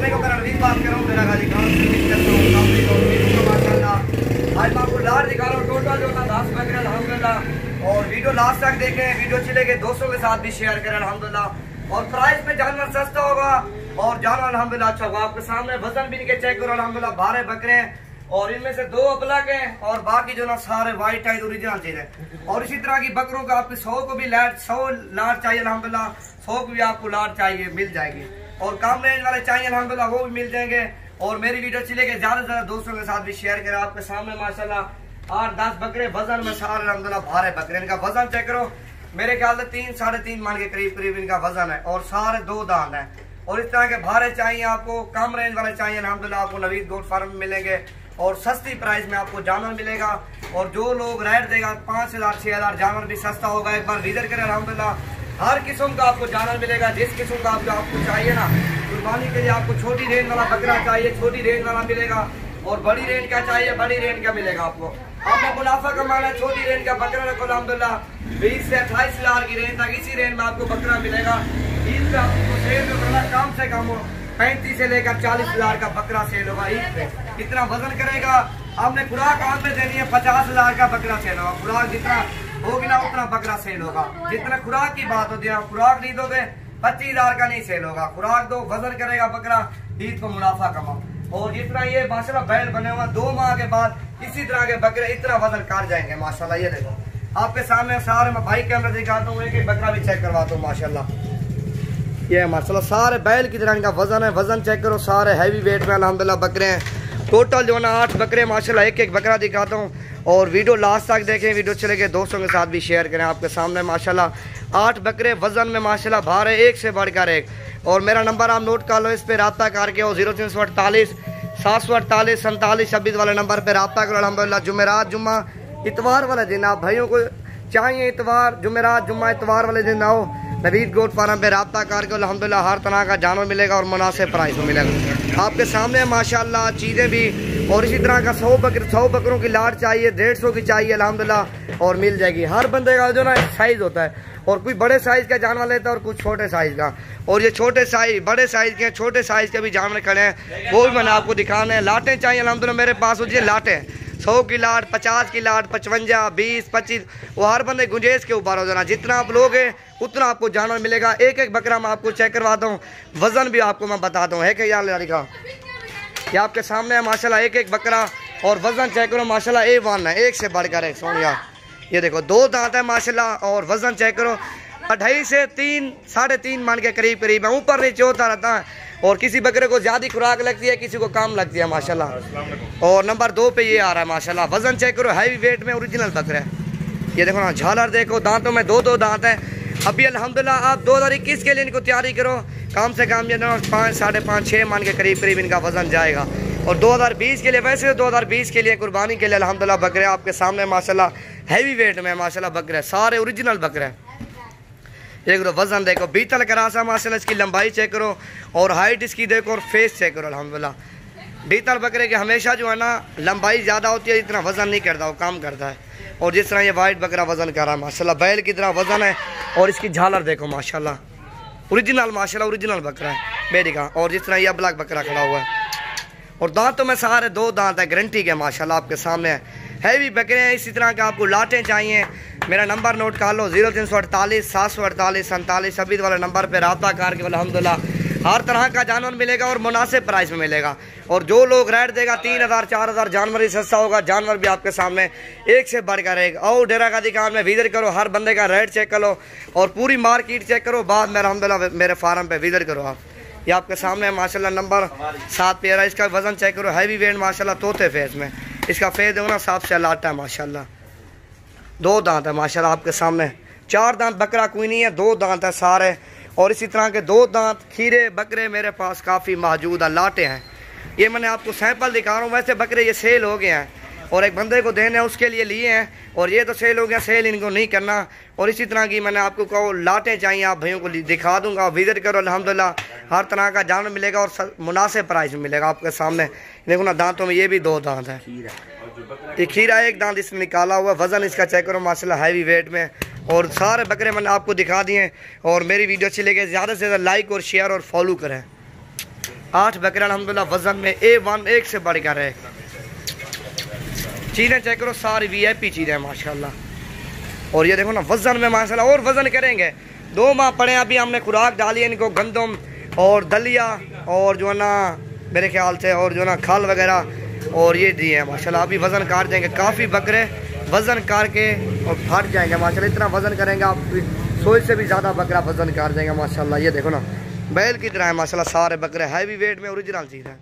वालेकुम, मेरा नवीद बात कर रहा हूँ, मेरा गाजी खान से माशाल्लाह। आज मैं आपको लाट दिखा रहा हूँ, टोटल जो था 10 बकरे अल्हम्दुलिल्लाह। और वीडियो लास्ट तक देखें, वीडियो अच्छी लगे दोस्तों के साथ भी शेयर करें अल्हम्दुलिल्लाह। और प्राइस में जानवर सस्ता होगा और जानवर अल्हम्दुलिल्लाह अच्छा होगा। आपके सामने वजन भी इनके चेक करो अल्हम्दुलिल्लाह, 12 बकरे हैं और इनमें से 2 अबलग हैं और बाकी जो ना सारे व्हाइट है ओरिजिनल चीज है। और इसी तरह की बकरों का आपके 100 को भी 100 लाट चाहिए अल्हम्दुलिल्लाह, 100 को भी आपको लाट चाहिए मिल जाएगी। और कम रेंज वाले चाहिए अल्हम्दुलिल्लाह वो भी मिल जाएंगे। और मेरी वीडियो अच्छी लगे ज्यादा से ज्यादा दोस्तों के साथ भी शेयर करें। आपके सामने माशाल्लाह 8-10 बकरे वजन में सारे अल्हम्दुलिल्लाह 12 बकरे, इनका वजन चेक करो, मेरे ख्याल से 3-3.5 मन के करीब करीब इनका वजन है और सारे 2 दांत है। और इस तरह के भारे चाहिए आपको, कम रेंज वाले चाहिए अल्हम्दुलिल्लाह आपको नवीद गोट फार्म में मिलेंगे और सस्ती प्राइस में आपको जानवर मिलेगा। और जो लोग रेट देगा 5,000-6,000 जानवर भी सस्ता होगा, एक बार विजिट करें अल्हम्दुलिल्लाह। हर किस्म का आपको जानवर मिलेगा, जिस किस्म का आपको चाहिए ना। कुर्बानी के लिए आपको छोटी रेंज वाला बकरा चाहिए, छोटी रेंज वाला मिलेगा। और बड़ी रेंज का चाहिए, बड़ी रेंज का मिलेगा आपको। आपको मुनाफा कमाना है, छोटी रेंज का बकरा रखो अल्हम्दुलिल्लाह, 20 से 28 हज़ार की रेंज तक इसी रेंज में आपको बकरा मिलेगा। ईद पे आपको सेल में बकरा कम से कम 35 से लेकर 40 हज़ार का बकरा सेल होगा ईद पे। इतना वजन करेगा, आपने खुराक आम में देनी है, 50 हज़ार का बकरा सेल होगा। खुराक जितना होगी ना उतना बकरा सेल होगा। जितना खुराक की बात होती है, खुराक नहीं दोगे 25 हज़ार का नहीं सेल होगा। खुराक दो, वजन करेगा बकरा, ईद को मुनाफा कमाओ। और जितना ये माशाल्लाह बैल बने हुआ 2 माह के बाद इसी तरह के बकरे इतना वजन कर जाएंगे माशाल्लाह। ये देखो आपके सामने सारे मैं भाई कैमरा दिखाता हूँ, एक बकरा भी चेक करवाता हूँ माशाल्लाह। ये माशाल्लाह सारे बैल की तरह इनका वजन है, वजन चेक करो, सारे हैवी वेट में अल्हम्दुलिल्लाह बकरे हैं। टोटल जो ना 8 बकरे माशाल्लाह, एक बकरा दिखाता हूँ। और वीडियो लास्ट तक देखें, वीडियो चले गए दोस्तों के साथ भी शेयर करें। आपके सामने माशाल्लाह 8 बकरे वजन में माशाल्लाह भार है, एक से बढ़कर एक। और मेरा नंबर आप नोट कर लो, इस पर रब्ता करके हो 0348 748 47 26 वाले नंबर पर रब्ता करो अल्हम्दुलिल्लाह। जुमेरात जुम्मा इतवार वाले दिन आप भाइयों को चाहिए, इतवार जुमेरात जुम्मा इतवार वाले दिन आओ नवीद गोट फार्म पे रब्ता करके अल्हम्दुलिल्लाह हर तरह का जानवर मिलेगा और मुनासिब प्राइस में मिलेगा। आपके सामने माशाल्लाह चीज़ें भी। और इसी तरह का 100 बकरों की लाट चाहिए, 150 की चाहिए अल्हम्दुलिल्लाह और मिल जाएगी। हर बंदे का जो ना साइज़ होता है, और कोई बड़े साइज़ का जानवर लेता है और कुछ छोटे साइज़ का। और ये छोटे साइज़ बड़े साइज़ के छोटे साइज़ के भी जानवर खड़े हैं, वो भी मैंने आपको दिखाने हैं। लाटें चाहिए अल्हम्दुलिल्लाह मेरे पास होती है लाटें, 100 की लाट, 50 की लाट, 55, 20, 25, वो हर बंदे गुंजेश के ऊपर हो जाना। जितना आप लोग हैं उतना आपको जानवर मिलेगा। एक बकरा मैं आपको चेक करवाता हूँ, वजन भी आपको मैं बताता हूँ। है कि यार लड़का ये आपके सामने है माशाल्लाह, एक बकरा और वजन चेक करो माशाल्लाह A1 है, एक से बढ़कर एक। सोनिया ये देखो 2 दांत है माशाल्लाह। और वजन चेक करो 2.5 से 3-3.5 मन के करीब करीब है, ऊपर नीचे होता रहता है। और किसी बकरे को ज़्यादा खुराक लगती है, किसी को कम लगती है माशाल्लाह। और नंबर 2 पे ये आ रहा है माशाल्लाह। वजन चेक करो, हैवी वेट में ओरिजिनल बकरा है। ये देखो ना झालर देखो, दांतों में 2 दांत हैं। अभी अल्हम्दुलिल्लाह आप 2021 के लिए इनको तैयारी करो, कम से कम ये 5-5.5-6 मन के करीब करीब इनका वजन जाएगा। और 2020 के लिए, वैसे 2020 के लिए कुर्बानी के लिए अल्हम्दुलिल्लाह बकरे आपके सामने माशाल्लाह हैवी वेट में माशाल्लाह बकरे, सारे ओरिजिनल बकरे। एक वजन देखो, बीतल करासा माशाल्लाह, इसकी लंबाई चेक करो और हाइट इसकी देखो और फेस चेक करो अल्हम्दुलिल्लाह। बीतल बकरे के हमेशा जो है ना लंबाई ज़्यादा होती है, इतना वजन नहीं करता, वो कम करता है। और जिस तरह ये वाइट बकरा वजन कर रहा है माशाल्लाह, बैल की तरह वजन है। और इसकी झालर देखो माशाल्लाह, ओरिजिनल माशाल्लाह ओरिजिनल बकरा है मेरी का। और जिस तरह ये ब्लैक बकरा खड़ा हुआ है और दांतों में सारे 2 दांत है, गारंटी के माशाल्लाह आपके सामने है। हैवी बकरे हैं। इसी तरह के आपको लाटें चाहिए, मेरा नंबर नोट कर लो 0348 748 47 26 वाले नंबर पर रब्ता करके अल्हम्दुलिल्लाह हर तरह का जानवर मिलेगा और मुनासिब प्राइस में मिलेगा। और जो लोग रेट देगा 3,000-4,000 जानवर ही सस्ता होगा। जानवर भी आपके सामने एक से बढ़कर एक। और डेरा का दुकान में विजिट करो, हर बंदे का रेट चेक करो और पूरी मार्केट चेक करो, बाद में अल्हम्दुलिल्लाह मेरे फार्म पे विजिट करो आप। ये आपके सामने माशाल्लाह नंबर 7 पे आ रहा है। इसका वजन चेक करो, हैवी वेट माशाल्लाह, तोते फेस में इसका फेस देखो ना, 7 से लाटा है माशाल्लाह। 2 दांत है माशाल्लाह आपके सामने, 4 दांत बकरा कोई नहीं है, 2 दांत है सारे। और इसी तरह के 2 दांत खीरे बकरे मेरे पास काफ़ी मौजूद है, लाटे हैं। ये मैंने आपको सैंपल दिखा रहा हूँ, वैसे बकरे ये सेल हो गए हैं और एक बंदे को देने हैं उसके लिए लिए हैं। और ये तो सेल हो गया, सेल इनको नहीं करना। और इसी तरह की मैंने आपको कहो लाटें चाहिए, आप भाइयों को दिखा दूंगा, विजिट करो अल्हम्दुलिल्लाह हर तरह का जानवर मिलेगा और मुनासिब प्राइस में मिलेगा आपके सामने। देखो ना दांतों में ये भी 2 दांत है, ये खीरा 1 दांत इसमें निकाला हुआ। वजन इसका चेक करो माशाल्लाह हैवी वेट में। और सारे बकरे मैंने आपको दिखा दिए। और मेरी वीडियो अच्छी लगे ज़्यादा से ज़्यादा लाइक और शेयर और फॉलो करें। 8 बकरे अल्हम्दुलिल्लाह वज़न में A1 एक से बढ़ कर है। चीज़ें चेक करो, सारी VIP चीज़ें हैं माशाल्लाह। और ये देखो ना वज़न में माशाल्लाह, और वज़न करेंगे। 2 माह पड़े अभी हमने खुराक डाली है इनको, गंदम और दलिया और जो है ना मेरे ख्याल से और जो है ना खल वगैरह और ये दिए हैं माशाल्लाह। अभी वज़न काट देंगे, काफ़ी बकरे वज़न काट के और फट जाएंगे माशाल्लाह। इतना वज़न करेंगे आप सोच से भी ज़्यादा बकरा वज़न काट देंगे माशाल्लाह। ये देखो ना बैल की तरह है माशाल्लाह, सारे बकरे हैवी वेट में ओरिजिनल चीज़ है।